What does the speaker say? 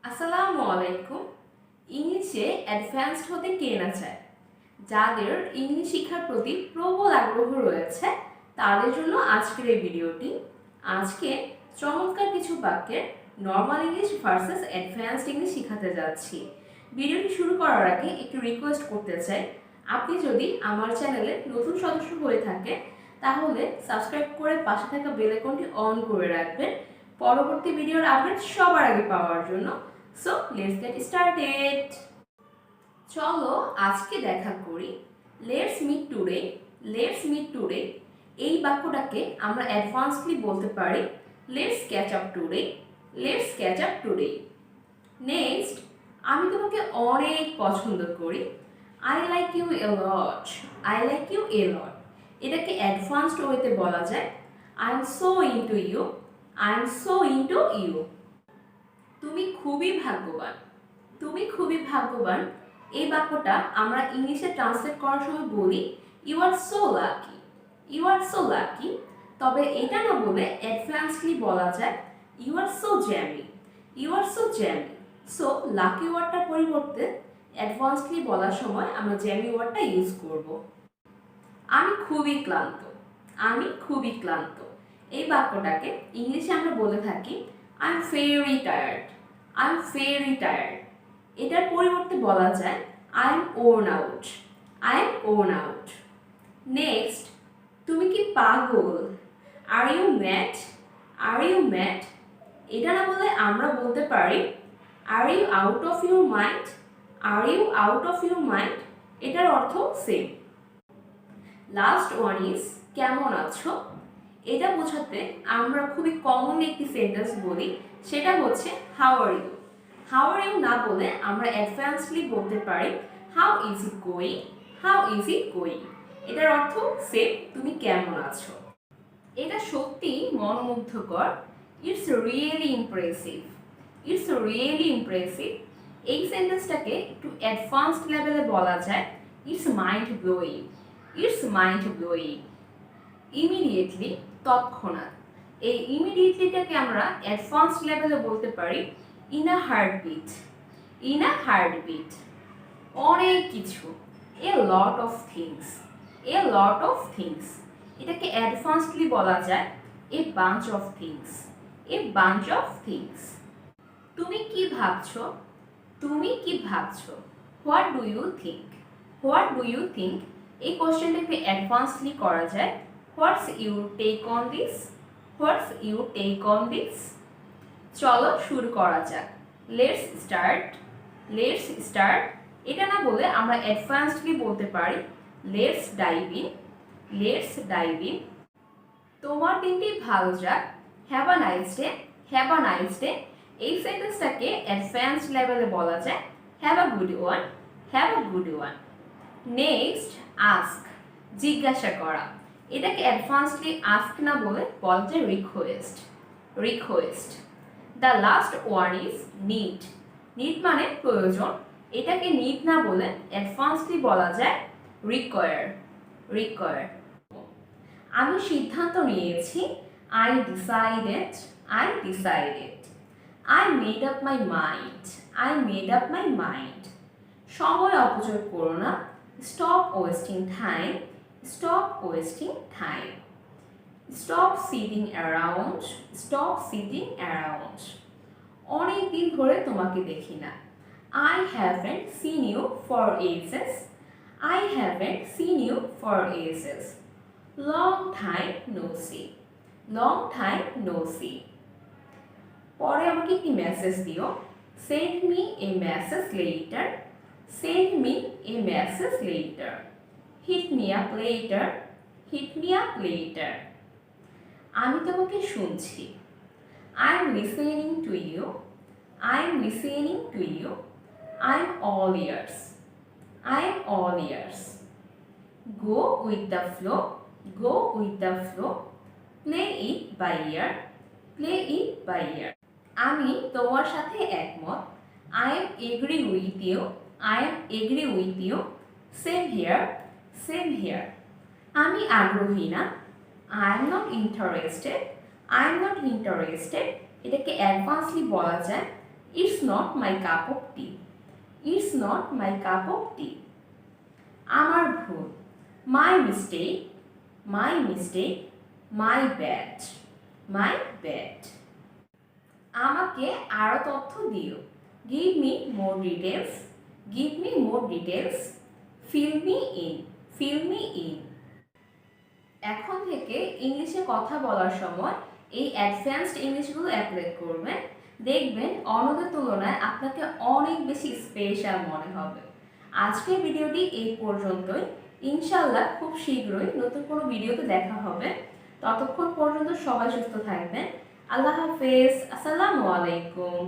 আসসালামু আলাইকুম। ইংলিশে অ্যাডভান্সড হতে কে না চায়? যাদের ইংলিশ শিক্ষার প্রতি প্রবল আগ্রহ রয়েছে তাদের জন্য আজকের এই ভিডিওটি। আজকে চমৎকার কিছু বাক্যের normal English versus advanced English শেখাতে যাচ্ছি। ভিডিওটি শুরু করার আগে একটু রিকোয়েস্ট করতে চাই, আপনি যদি আমার চ্যানেলে নতুন সদস্য হয়ে থাকেন তাহলে সাবস্ক্রাইব করে পাশে থাকা বেল আইকনটি অন করে রাখবেন পরবর্তী ভিডিওর আপডেট সবার আগে পাওয়ার জন্য। So let's get started. চলো আজকে দেখা করি। Let's meet today. Let's meet today. এই বাক্যটাকে আমরা অ্যাডভান্সলি বলতে পারি Let's catch up today. Let's catch up today. Next, আমি তোমাকে অনেক পছন্দ করি। I like you a lot. I like you a lot. এটাকে অ্যাডভান্সড ওয়েতে বলা যায় I am so into you. I am so into you. তুমি খুবই ভাগ্যবান। তুমি খুবই ভাগ্যবান এই বাক্যটা আমরা ইংলিশে ট্রান্সলেট করার সময় বলি you are so lucky. You are so lucky. তবে এটা না বলে অ্যাডভান্সলি বলা যায় you are so jammy. You are so jammy. So lucky ওয়ার্ডটার পরিবর্তে অ্যাডভান্সলি বলার সময় আমরা জ্যামি ওয়ার্ডটা ইউজ করব। আমি খুবই ক্লান্ত। আমি খুবই ক্লান্ত এই বাক্যটাকে ইংলিশে আমরা বলে থাকি I'm very tired. I'm very tired. এটার পরিবর্তে বলা যায় I'm worn out. I'm worn out. Next, তুমি কি পাগল? Are you mad? Are you mad? এটা না বলে আমরা বলতে পারি Are you out of your mind? Are you out of your mind? এটার অর্থ সেম। লাস্ট ওয়ান ইজ কেমন আছো? এটা বোঝাতে আমরা খুবই কমন একটি সেন্টেন্স বলি, সেটা হচ্ছে how are you. How are you না বলে আমরা অ্যাডভান্সলি বলতে পারি how is it going. How is it going. এটার অর্থ সেম, তুমি কেমন আছো। এটা সত্যি মনোমুগ্ধকর। It's really impressive. It's really impressive. এই সেন্টেন্সটাকে একটু অ্যাডভান্সড লেভেলে বলা যায় it's mind blowing. It's mind blowing. Immediately, তৎক্ষণাৎ। এই ইমিডিয়েটলিটাকে আমরা অ্যাডভান্স লেভেলে বলতে পারি in a heartbeat. In a heartbeat. অনেক কিছু, এ lot of things. A lot of things. এটাকে অ্যাডভান্সলি বলা যায় a bunch of things. A bunch of things. তুমি কি ভাবছো? তুমি কি ভাবছো? What do you think? What do you think? এই কোশ্চেনটাকে অ্যাডভান্সলি করা যায় what's your take on this? What's your take on this? চলো শুরু করা যাক। Let's start. Let's start. এটা না বলে আমরা অ্যাডভান্সডলি বলতে পারি let's dive in. Let's dive in. তোমার দিনটি ভালো যাক। Have a nice day. Have a nice day. এই সেন্টেন্সটাকে অ্যাডভান্সড লেভেলে বলা যায় have a good one. Have a good one. Next, ask, জিজ্ঞাসা করা। এটাকে অ্যাডভান্সলি আস্ক না বলে বলা যায় request. Request. The last one is need. Need মানে প্রয়োজন। এটাকে নিড না বলে অ্যাডভান্সলি বলা যায় রিকোয়ার। রিকোয়ার। আমি সিদ্ধান্ত নিয়েছি। I decided. I decided. I made up my mind. I made up my mind. সময় অপচয় করো না। Stop wasting time. Stop wasting time. Stop sitting around. Stop sitting around. অনেক দিন ধরে তোমাকে দেখি না। I haven't seen you for ages. I haven't seen you for ages. Long time no see. Long time no see. পরে আমাকে একটি message দিও। Send me a message later. Send me a message later. Hit me up later. Hit me up later. আমি তোমাকে শুনছি। I'm listening to you. I'm listening to you. I'm all ears. I'm all ears. Go with the flow. Go with the flow. Play it by ear. Play it by ear. আমি তোমার সাথে একমত। I am agree with you. I am agree with you. Same here. Same here. আমি আগ্রহী না। I am not interested. I am not interested. এটাকে advancedly বলা যায় It's not my cup of tea. It's not my cup of tea. আমার ভুল, my mistake, my mistake, my bad, my bad. আমাকে আরো তথ্য দিও, give me more details, give me more details, fill me in, fill me in. এখন থেকে ইংলিশে কথা বলার সময় এই অ্যাডভান্সড ইংলিশগুলো অ্যাপ্লাই করবেন, দেখবেন অন্যদের তুলনায় আপনাকে অনেক বেশি স্পেশাল মনে হবে। আজকের ভিডিওটি এই পর্যন্তই। ইনশাআল্লাহ খুব শীঘ্রই নতুন কোনো ভিডিওতে দেখা হবে। ততক্ষণ পর্যন্ত সবাই সুস্থ থাকবেন। আল্লাহ হাফেজ। আসসালামু আলাইকুম।